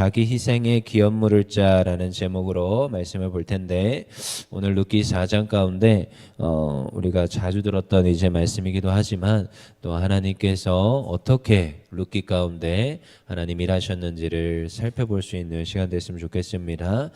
자기 희생의 기업 물을 자라는 제목으로 말씀을 볼 텐데, 오늘 룻기 4장 가운데 우리가 자주 들었던 이제 말씀이기도 하지만 또 하나님께서 어떻게 룻기 가운데 하나님 일하셨는지를 살펴볼 수 있는 시간 됐으면 좋겠습니다.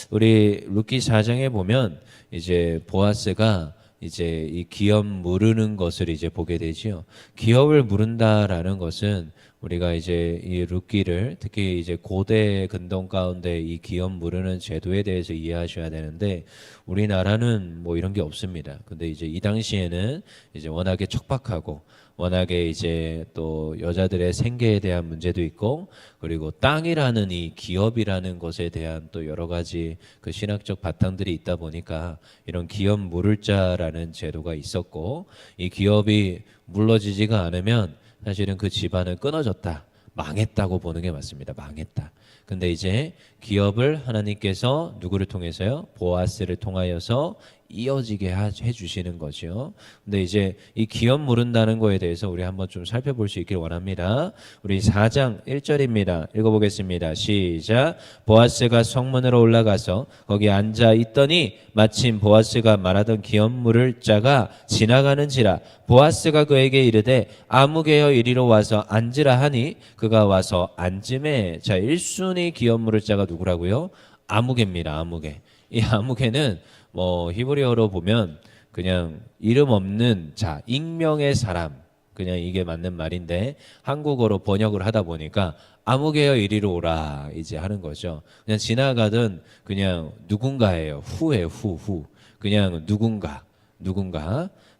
우리 룻기 4장에 보면 이제 보아스가 이제 이 기업 무르는 것을 이제 보게 되지요. 기업을 무른다라는 것은 우리가 이제 이 룻기를 특히 이제 고대 근동 가운데 이 기업 무르는 제도에 대해서 이해하셔야 되는데, 우리나라는 뭐 이런 게 없습니다. 근데 이제 이 당시에는 이제 워낙에 척박하고 워낙에 이제 또 여자들의 생계에 대한 문제도 있고, 그리고 땅이라는 이 기업이라는 것에 대한 또 여러 가지 그 신학적 바탕들이 있다 보니까 이런 기업 물을 자라는 제도가 있었고, 이 기업이 물러지지가 않으면 사실은 그 집안은 끊어졌다, 망했다고 보는 게 맞습니다. 망했다. 근데 이제 기업을 하나님께서 누구를 통해서요? 보아스를 통하여서 이어지게 해주시는 거죠. 근데 이제 이 기업 무른다는 거에 대해서 우리 한번 좀 살펴볼 수 있길 원합니다. 우리 4장 1절입니다. 읽어보겠습니다. 시작. 보아스가 성문으로 올라가서 거기 앉아 있더니 마침 보아스가 말하던 기업 물을 자가 지나가는지라. 보아스가 그에게 이르되 아무개여 이리로 와서 앉으라 하니 그가 와서 앉음에, 자 1순위 기업 물을 자가 누구라고요? 아무개입니다. 아무개. 이 아무개는 뭐 히브리어로 보면 그냥 이름 없는 자, 익명의 사람, 그냥 이게 맞는 말인데 한국어로 번역을 하다 보니까 아무개여 이리로 오라 이제 하는 거죠. 그냥 지나가던 그냥 누군가예요. 후예요. 후. 그냥 누군가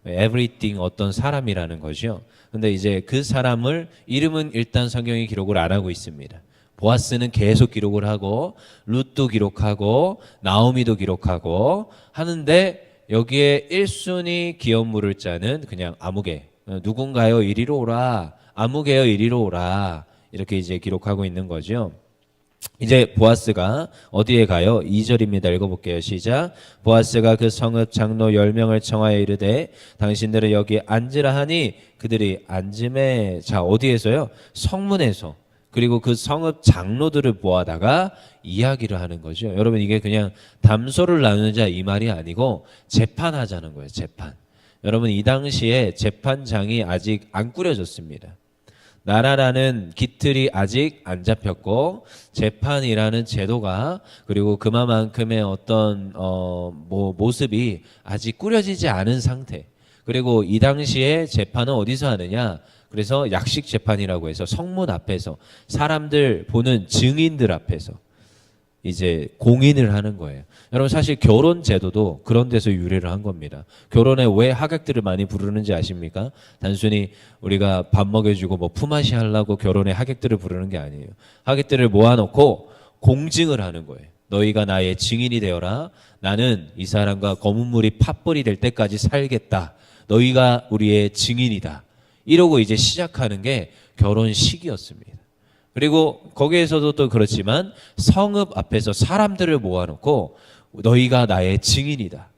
everything, 어떤 사람이라는 거죠. 근데 이제 그 사람을 이름은 일단 성경이 기록을 안 하고 있습니다. 보아스는 계속 기록을 하고 룻도 기록하고 나오미도 기록하고 하는데, 여기에 1순위 기업 물을 자는 그냥 아무개, 누군가요 이리로 오라, 아무개요 이리로 오라, 이렇게 이제 기록하고 있는 거죠. 이제 보아스가 어디에 가요? 2절입니다. 읽어볼게요. 시작. 보아스가 그 성읍 장로 10명을 청하여 이르되 당신들은 여기 앉으라 하니 그들이 앉음에, 자 어디에서요? 성문에서. 그리고 그 성읍 장로들을 모아다가 이야기를 하는 거죠. 여러분, 이게 그냥 담소를 나누자 이 말이 아니고 재판하자는 거예요. 재판. 여러분, 이 당시에 재판장이 아직 안 꾸려졌습니다. 나라라는 기틀이 아직 안 잡혔고 재판이라는 제도가, 그리고 그만큼의 어떤 모습이 아직 꾸려지지 않은 상태. 그리고 이 당시에 재판은 어디서 하느냐? 그래서 약식 재판이라고 해서 성문 앞에서 사람들 보는 증인들 앞에서 이제 공인을 하는 거예요. 여러분, 사실 결혼 제도도 그런 데서 유래를 한 겁니다. 결혼에 왜 하객들을 많이 부르는지 아십니까? 단순히 우리가 밥 먹여주고 뭐 품앗이 하려고 결혼에 하객들을 부르는 게 아니에요. 하객들을 모아놓고 공증을 하는 거예요. 너희가 나의 증인이 되어라. 나는 이 사람과 검은 물이 팥불이 될 때까지 살겠다. 너희가 우리의 증인이다. 이러고 이제 시작하는 게 결혼식이었습니다. 그리고 거기에서도 또 그렇지만 성읍 앞에서 사람들을 모아놓고 너희가 나의 증인이다.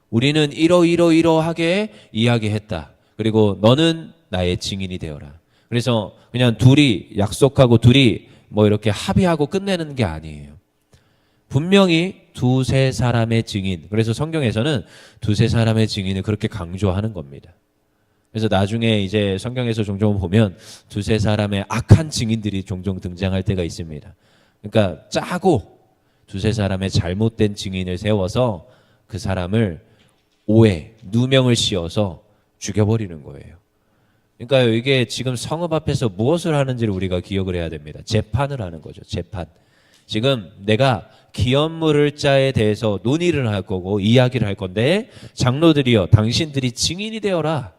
우리는 이러하게 이야기했다. 그리고 너는 나의 증인이 되어라. 그래서 그냥 둘이 약속하고 둘이 뭐 이렇게 합의하고 끝내는 게 아니에요. 분명히 두세 사람의 증인. 그래서 성경에서는 두세 사람의 증인을 그렇게 강조하는 겁니다. 그래서 나중에 이제 성경에서 종종 보면 두세 사람의 악한 증인들이 종종 등장할 때가 있습니다. 그러니까 짜고 두세 사람의 잘못된 증인을 세워서 그 사람을 누명을 씌워서 죽여버리는 거예요. 그러니까 이게 지금 성읍 앞에서 무엇을 하는지를 우리가 기억을 해야 됩니다. 재판을 하는 거죠. 재판. 지금 내가 기업 물을 자에 대해서 논의를 할 거고 이야기를 할 건데, 장로들이여 당신들이 증인이 되어라.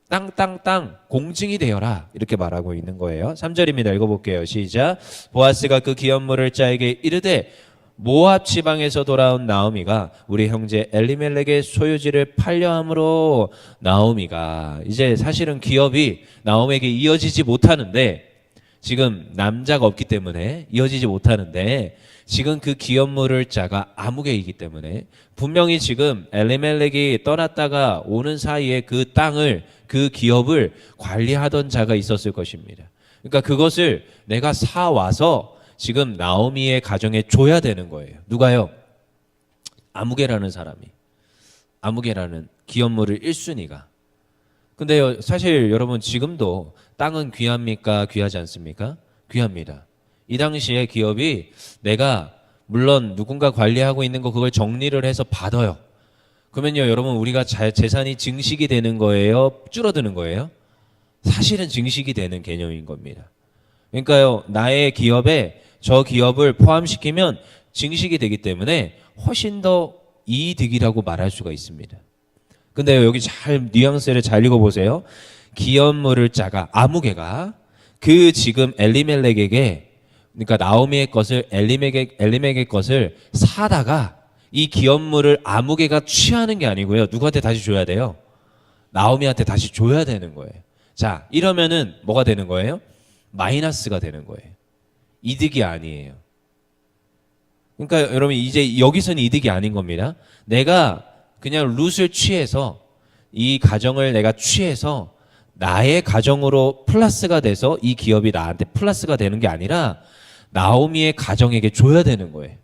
땅 공증이 되어라. 이렇게 말하고 있는 거예요. 3절입니다. 읽어볼게요. 시작. 보아스가 그 기업 물을 자에게 이르되 모압 지방에서 돌아온 나오미가 우리 형제 엘리멜렉의 소유지를 팔려 함으로. 나오미가 이제 사실은 기업이 나오미에게 이어지지 못하는데, 지금 남자가 없기 때문에 이어지지 못하는데, 지금 그 기업 물을 자가 아무개이기 때문에 분명히 지금 엘리멜렉이 떠났다가 오는 사이에 그 땅을, 그 기업을 관리하던 자가 있었을 것입니다. 그러니까 그것을 내가 사와서 지금 나오미의 가정에 줘야 되는 거예요. 누가요? 아무개라는 사람이. 아무개라는 기업물을 1순위가. 근데요, 사실 여러분 지금도 땅은 귀합니까? 귀하지 않습니까? 귀합니다. 이 당시에 기업이 내가 물론 누군가 관리하고 있는 거 그걸 정리를 해서 받아요. 그러면요, 여러분 우리가 재산이 증식이 되는 거예요? 줄어드는 거예요? 사실은 증식이 되는 개념인 겁니다. 그러니까요, 나의 기업에 저 기업을 포함시키면 증식이 되기 때문에 훨씬 더 이득이라고 말할 수가 있습니다. 근데요, 여기 잘 뉘앙스를 잘 읽어보세요. 기업물을 짜가 아무개가 그 지금 엘리멜렉에게, 그러니까 나오미의 것을 엘리멜렉의 것을 사다가 이 기업물을 아무개가 취하는 게 아니고요, 누구한테 다시 줘야 돼요? 나오미한테 다시 줘야 되는 거예요. 자, 이러면은 뭐가 되는 거예요? 마이너스가 되는 거예요. 이득이 아니에요. 그러니까 여러분 이제 여기서는 이득이 아닌 겁니다. 내가 그냥 룻을 취해서 이 가정을 내가 취해서 나의 가정으로 플러스가 돼서 이 기업이 나한테 플러스가 되는 게 아니라 나오미의 가정에게 줘야 되는 거예요.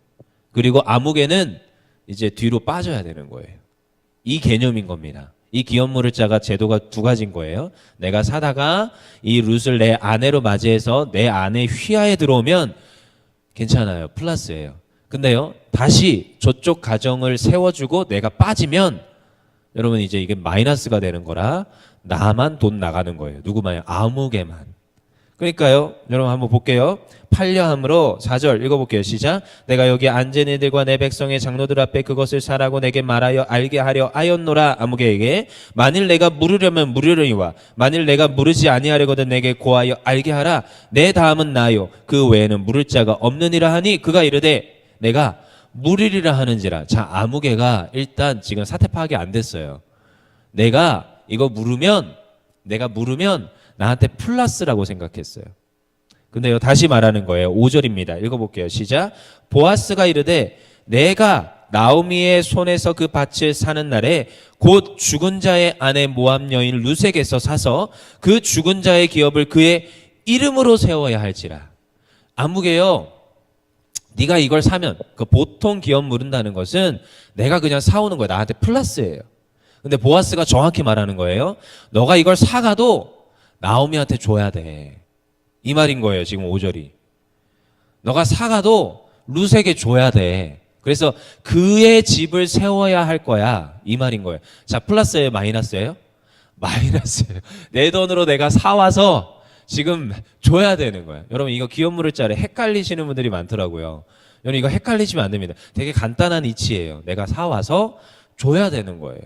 그리고 아무개는 이제 뒤로 빠져야 되는 거예요. 이 개념인 겁니다. 이 기업물을 짜가 제도가 두 가지인 거예요. 내가 사다가 이 룻을 내 아내로 맞이해서 내 아내 휘하에 들어오면 괜찮아요. 플러스예요. 근데요, 다시 저쪽 가정을 세워주고 내가 빠지면 여러분 이제 이게 마이너스가 되는 거라 나만 돈 나가는 거예요. 누구만요? 아무개만. 그러니까요, 여러분 한번 볼게요. 팔려함으로 4절 읽어볼게요. 시작. 내가 여기 앉은 이들과 내 백성의 장로들 앞에 그것을 사라고 내게 말하여 알게 하려 하였노라. 아무개에게 만일 내가 물으려면 물으려니와 만일 내가 물으지 아니하려거든 내게 고하여 알게 하라. 내 다음은 나요. 그 외에는 물을 자가 없느니라 하니 그가 이르되 내가 물으리라 하는지라. 자, 아무개가 일단 지금 사태 파악이 안 됐어요. 내가 이거 물으면 나한테 플러스라고 생각했어요. 근데요, 다시 말하는 거예요. 5절입니다. 읽어볼게요. 시작. 보아스가 이르되 내가 나오미의 손에서 그 밭을 사는 날에 곧 죽은 자의 아내 모압 여인 룻에게서 사서 그 죽은 자의 기업을 그의 이름으로 세워야 할지라. 아무개요, 네가 이걸 사면, 그 보통 기업 물은다는 것은 내가 그냥 사오는 거야. 나한테 플러스예요. 근데 보아스가 정확히 말하는 거예요. 너가 이걸 사가도 나오미한테 줘야 돼. 이 말인 거예요. 지금 5절이. 너가 사가도 룻에게 줘야 돼. 그래서 그의 집을 세워야 할 거야. 이 말인 거예요. 자, 플러스예요? 마이너스예요? 마이너스예요. 내 돈으로 내가 사와서 지금 줘야 되는 거예요. 여러분 이거 기업물을 짜래 헷갈리시는 분들이 많더라고요. 여러분 이거 헷갈리시면 안 됩니다. 되게 간단한 이치예요. 내가 사와서 줘야 되는 거예요.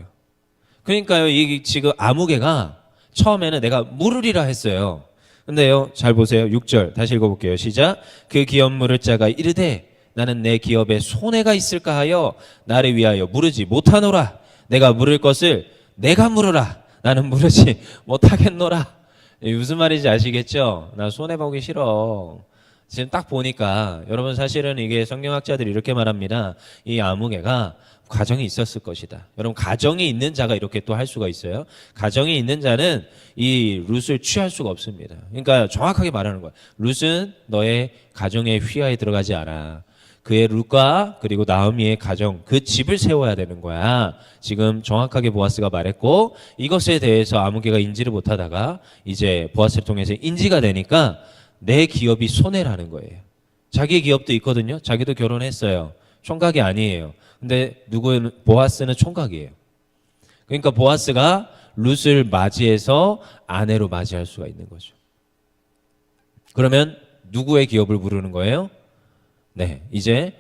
그러니까요, 이 지금 아무개가 처음에는 내가 물으리라 했어요. 근데요, 잘 보세요. 6절 다시 읽어볼게요. 시작. 그 기업물을 짜가 이르되 나는 내 기업에 손해가 있을까 하여 나를 위하여 물으지 못하노라. 내가 물을 것을 내가 물으라. 나는 물으지 못하겠노라. 무슨 말인지 아시겠죠? 나 손해보기 싫어. 지금 딱 보니까 여러분 사실은 이게 성경학자들이 이렇게 말합니다. 이 아무개가 가정이 있었을 것이다. 여러분 가정이 있는 자가 이렇게 또 할 수가 있어요. 가정이 있는 자는 이 룻을 취할 수가 없습니다. 그러니까 정확하게 말하는 거야. 룻은 너의 가정의 휘하에 들어가지 않아. 그의 룻과 그리고 나오미의 가정, 그 집을 세워야 되는 거야. 지금 정확하게 보아스가 말했고 이것에 대해서 아무개가 인지를 못하다가 이제 보아스를 통해서 인지가 되니까 내 기업이 손해라는 거예요. 자기 기업도 있거든요. 자기도 결혼했어요. 총각이 아니에요. 근데 보아스는 총각이에요. 그러니까 보아스가 룻을 맞이해서 아내로 맞이할 수가 있는 거죠. 그러면 누구의 기업을 부르는 거예요? 네, 이제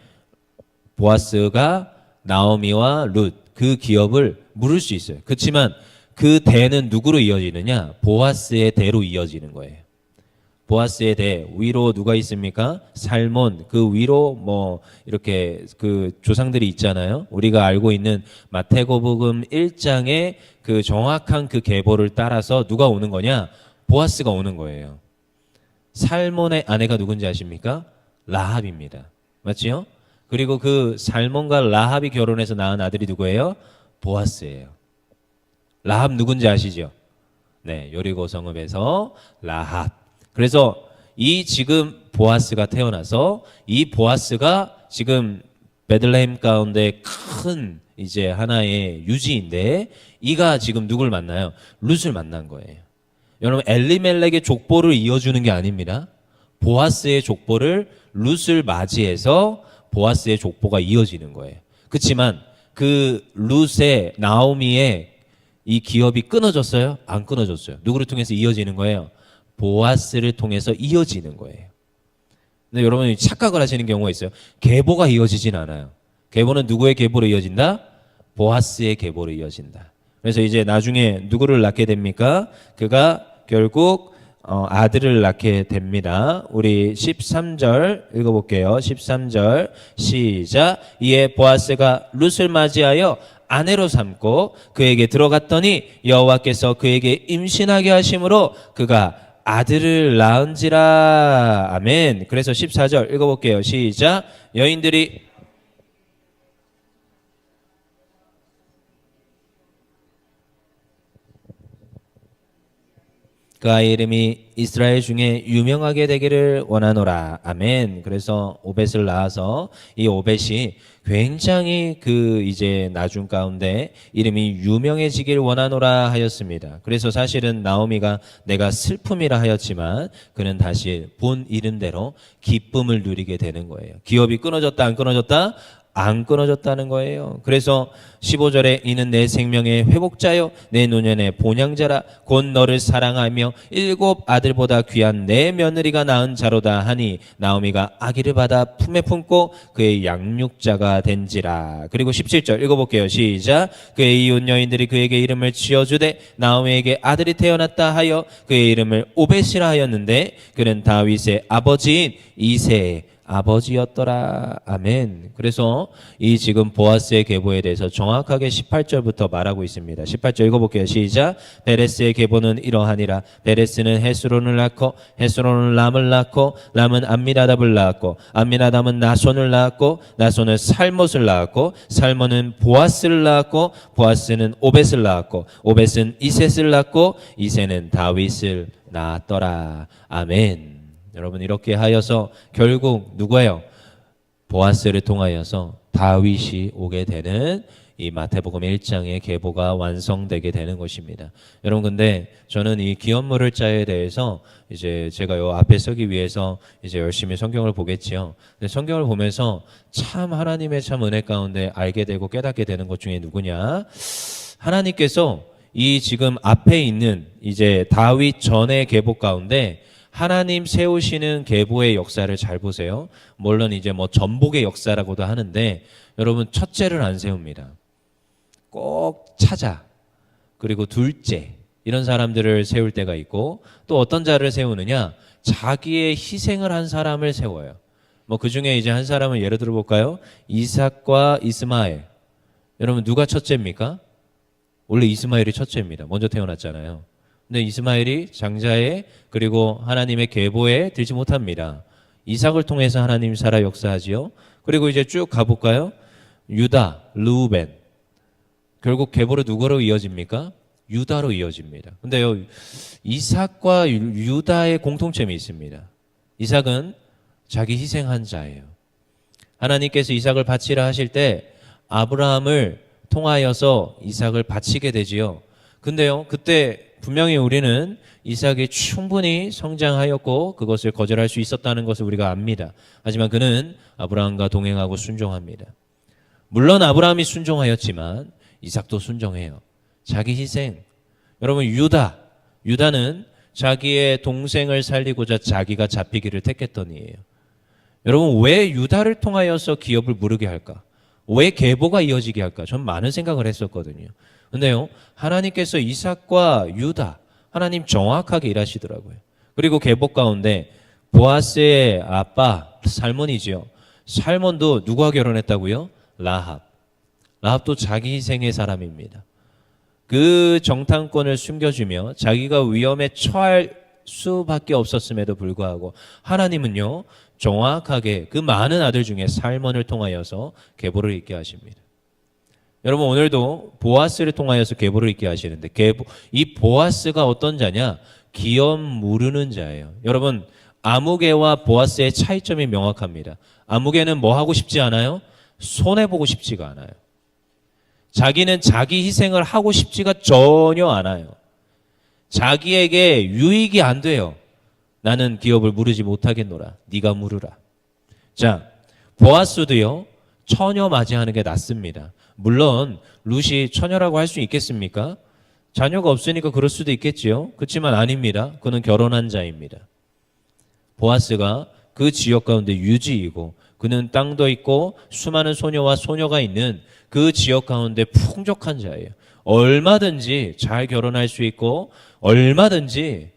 보아스가 나오미와 룻 그 기업을 물을 수 있어요. 그렇지만 그 대는 누구로 이어지느냐? 보아스의 대로 이어지는 거예요. 보아스의 대 위로 누가 있습니까? 살몬 그 위로 뭐 이렇게 그 조상들이 있잖아요. 우리가 알고 있는 마태복음 1장의 그 정확한 그 계보를 따라서 누가 오는 거냐? 보아스가 오는 거예요. 살몬의 아내가 누군지 아십니까? 라합입니다. 맞지요? 그리고 그 살몬과 라합이 결혼해서 낳은 아들이 누구예요? 보아스예요. 라합 누군지 아시죠? 네, 여리고 성읍에서 라합. 그래서 이 지금 보아스가 태어나서 이 보아스가 지금 베들레헴 가운데 큰 이제 하나의 유지인데 이가 지금 누굴 만나요? 룻을 만난 거예요. 여러분 엘리멜렉의 족보를 이어주는 게 아닙니다. 보아스의 족보를 룻을 맞이해서 보아스의 족보가 이어지는 거예요. 그렇지만 그 룻의 나오미의 이 기업이 끊어졌어요? 안 끊어졌어요. 누구를 통해서 이어지는 거예요? 보아스를 통해서 이어지는 거예요. 근데 여러분이 착각을 하시는 경우가 있어요. 계보가 이어지진 않아요. 계보는 누구의 계보로 이어진다? 보아스의 계보로 이어진다. 그래서 이제 나중에 누구를 낳게 됩니까? 그가 결국 아들을 낳게 됩니다. 우리 13절 읽어볼게요. 13절 시작. 이에 보아스가 룻을 맞이하여 아내로 삼고 그에게 들어갔더니 여호와께서 그에게 임신하게 하심으로 그가 아들을 낳은지라. 아멘. 그래서 14절 읽어볼게요. 시작. 여인들이 그 아이 이름이 이스라엘 중에 유명하게 되기를 원하노라. 아멘. 그래서 오벳을 낳아서 이 오벳이 굉장히 그 이제 나중 가운데 이름이 유명해지길 원하노라 하였습니다. 그래서 사실은 나오미가 내가 슬픔이라 하였지만 그는 다시 본 이름대로 기쁨을 누리게 되는 거예요. 기업이 끊어졌다 안 끊어졌다? 안 끊어졌다는 거예요. 그래서 15절에 이는 내 생명의 회복자요 내 노년의 본향자라 곧 너를 사랑하며 7 아들보다 귀한 내 며느리가 낳은 자로다 하니 나오미가 아기를 받아 품에 품고 그의 양육자가 된지라. 그리고 17절 읽어볼게요. 시작. 그의 이웃 여인들이 그에게 이름을 지어주되 나오미에게 아들이 태어났다 하여 그의 이름을 오벳이라 하였는데 그는 다윗의 아버지인 이새의 아버지였더라. 아멘. 그래서 이 지금 보아스의 계보에 대해서 정확하게 18절부터 말하고 있습니다. 18절 읽어볼게요. 시작. 베레스의 계보는 이러하니라. 베레스는 헤스론을 낳고 헤스론은 람을 낳고 람은 암미나답을 낳았고 암미나답은 나손을 낳았고 나손은 살못을 낳았고 살못은 보아스를 낳았고 보아스는 오벳을 낳았고 오벳은 이셋을 낳고 이셋은 다윗을 낳았더라. 아멘. 여러분 이렇게 하여서 결국 누구예요? 보아스를 통하여서 다윗이 오게 되는 이 마태복음 1장의 계보가 완성되게 되는 것입니다. 여러분 근데 저는 이 기업물을 자에 대해서 이제 제가 요 앞에 서기 위해서 이제 열심히 성경을 보겠지요. 근데 성경을 보면서 참 하나님의 참 은혜 가운데 알게 되고 깨닫게 되는 것 중에 누구냐? 하나님께서 이 지금 앞에 있는 이제 다윗 전의 계보 가운데 하나님 세우시는 계보의 역사를 잘 보세요. 물론 이제 뭐 전복의 역사라고도 하는데 여러분 첫째를 안 세웁니다. 꼭 찾아. 그리고 둘째 이런 사람들을 세울 때가 있고 또 어떤 자를 세우느냐? 자기의 희생을 한 사람을 세워요. 뭐 그 중에 이제 한 사람을 예를 들어 볼까요? 이삭과 이스마엘. 여러분 누가 첫째입니까? 원래 이스마엘이 첫째입니다. 먼저 태어났잖아요. 근데 이스마엘이 장자에 그리고 하나님의 계보에 들지 못합니다. 이삭을 통해서 하나님 살아 역사하지요. 그리고 이제 쭉 가볼까요? 유다, 르우벤. 결국 계보로 누구로 이어집니까? 유다로 이어집니다. 근데요, 이삭과 유다의 공통점이 있습니다. 이삭은 자기 희생한 자예요. 하나님께서 이삭을 바치라 하실 때 아브라함을 통하여서 이삭을 바치게 되지요. 근데요, 그때 분명히 우리는 이삭이 충분히 성장하였고 그것을 거절할 수 있었다는 것을 우리가 압니다. 하지만 그는 아브라함과 동행하고 순종합니다. 물론 아브라함이 순종하였지만 이삭도 순종해요. 자기 희생. 여러분 유다는 자기의 동생을 살리고자 자기가 잡히기를 택했던 이에요. 여러분 왜 유다를 통하여서 기업을 무르게 할까? 왜 계보가 이어지게 할까? 전 많은 생각을 했었거든요. 근데요, 하나님께서 이삭과 유다, 하나님 정확하게 일하시더라고요. 그리고 계보 가운데 보아스의 아빠 살몬이지요. 살몬도 누구와 결혼했다고요? 라합. 라합도 자기 희생의 사람입니다. 그 정탐권을 숨겨주며 자기가 위험에 처할 수밖에 없었음에도 불구하고 하나님은요 정확하게 그 많은 아들 중에 살몬을 통하여서 계보를 잇게 하십니다. 여러분 오늘도 보아스를 통하여서 계보를 잇게 하시는데 이 보아스가 어떤 자냐? 기업 무르는 자예요. 여러분 아무개와 보아스의 차이점이 명확합니다. 아무개는 뭐 하고 싶지 않아요? 손해보고 싶지가 않아요. 자기는 자기 희생을 하고 싶지가 전혀 않아요. 자기에게 유익이 안 돼요. 나는 기업을 무르지 못하겠노라. 네가 무르라. 자, 보아스도요. 처녀 맞이하는 게 낫습니다. 물론 룻이 처녀라고 할 수 있겠습니까? 자녀가 없으니까 그럴 수도 있겠지요. 그렇지만 아닙니다. 그는 결혼한 자입니다. 보아스가 그 지역 가운데 유지이고 그는 땅도 있고 수많은 소녀와 소녀가 있는 그 지역 가운데 풍족한 자예요. 얼마든지 잘 결혼할 수 있고 얼마든지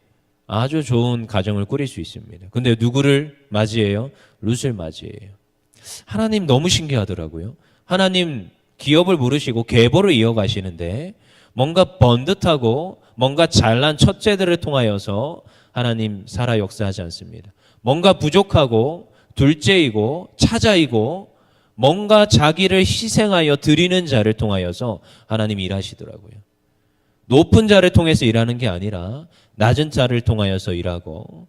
아주 좋은 가정을 꾸릴 수 있습니다. 근데 누구를 맞이해요? 룻을 맞이해요. 하나님 너무 신기하더라고요. 하나님 기업을 물으시고 계보를 이어가시는데 뭔가 번듯하고 뭔가 잘난 첫째들을 통하여서 하나님 살아 역사하지 않습니다. 뭔가 부족하고 둘째이고 차자이고 뭔가 자기를 희생하여 드리는 자를 통하여서 하나님 일하시더라고요. 높은 자를 통해서 일하는 게 아니라 낮은 자를 통하여서 일하고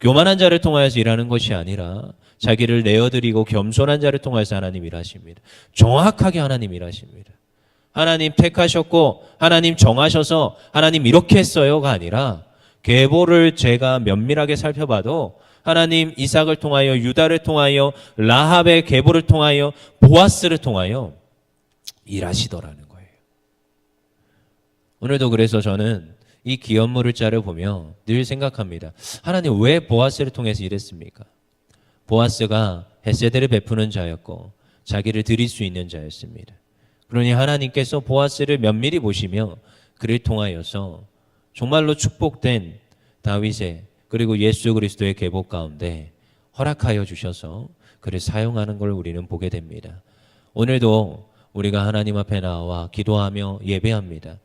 교만한 자를 통하여서 일하는 것이 아니라 자기를 내어드리고 겸손한 자를 통해서 하나님 일하십니다. 정확하게 하나님 일하십니다. 하나님 택하셨고 하나님 정하셔서 하나님 이렇게 했어요가 아니라 계보를 제가 면밀하게 살펴봐도 하나님 이삭을 통하여 유다를 통하여 라합의 계보를 통하여 보아스를 통하여 일하시더라는 거예요. 오늘도 그래서 저는 이 기업물을 자를 보며 늘 생각합니다. 하나님 왜 보아스를 통해서 일했습니까? 보아스가 헤세드를 베푸는 자였고 자기를 드릴 수 있는 자였습니다. 그러니 하나님께서 보아스를 면밀히 보시며 그를 통하여서 정말로 축복된 다윗의 그리고 예수 그리스도의 계보 가운데 허락하여 주셔서 그를 사용하는 걸 우리는 보게 됩니다. 오늘도 우리가 하나님 앞에 나와 기도하며 예배합니다.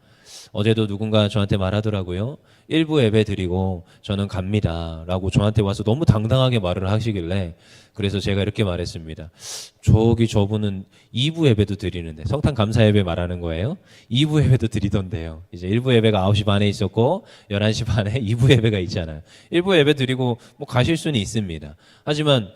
어제도 누군가 저한테 말하더라고요. 일부 예배 드리고 저는 갑니다 라고 저한테 와서 너무 당당하게 말을 하시길래 그래서 제가 이렇게 말했습니다. 저분은 2부 예배도 드리는데 성탄 감사 예배 말하는 거예요. 2부 예배도 드리던데요. 이제 1부 예배가 9시 반에 있었고 11시 반에 2부 예배가 있잖아요. 1부 예배 드리고 뭐 가실 수는 있습니다. 하지만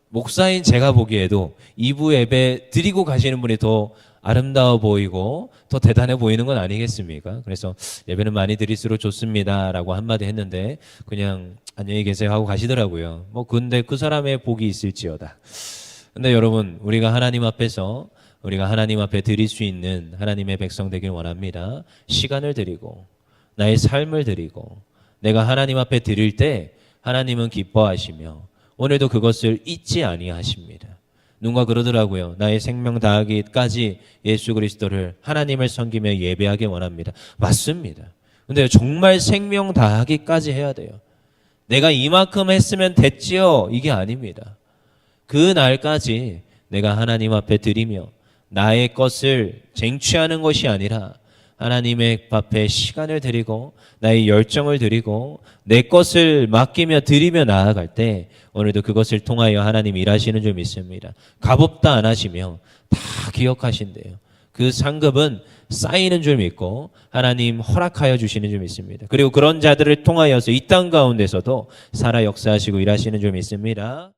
목사인 제가 보기에도 2부 예배 드리고 가시는 분이 더 아름다워 보이고 더 대단해 보이는 건 아니겠습니까? 그래서 예배는 많이 드릴수록 좋습니다 라고 한마디 했는데 그냥 안녕히 계세요 하고 가시더라고요. 뭐 근데 그 사람의 복이 있을지어다. 근데 여러분 우리가 하나님 앞에서 우리가 하나님 앞에 드릴 수 있는 하나님의 백성 되길 원합니다. 시간을 드리고 나의 삶을 드리고 내가 하나님 앞에 드릴 때 하나님은 기뻐하시며 오늘도 그것을 잊지 아니하십니다. 누군가 그러더라고요. 나의 생명 다하기까지 예수 그리스도를 하나님을 섬기며 예배하기 원합니다. 맞습니다. 근데 정말 생명 다하기까지 해야 돼요. 내가 이만큼 했으면 됐지요. 이게 아닙니다. 그 날까지 내가 하나님 앞에 드리며 나의 것을 쟁취하는 것이 아니라 하나님의 앞에 시간을 드리고 나의 열정을 드리고 내 것을 맡기며 드리며 나아갈 때 오늘도 그것을 통하여 하나님 일하시는 줄 믿습니다. 값없다 안 하시며 다 기억하신대요. 그 상급은 쌓이는 줄 믿고 하나님 허락하여 주시는 줄 믿습니다. 그리고 그런 자들을 통하여서 이 땅 가운데서도 살아 역사하시고 일하시는 줄 믿습니다.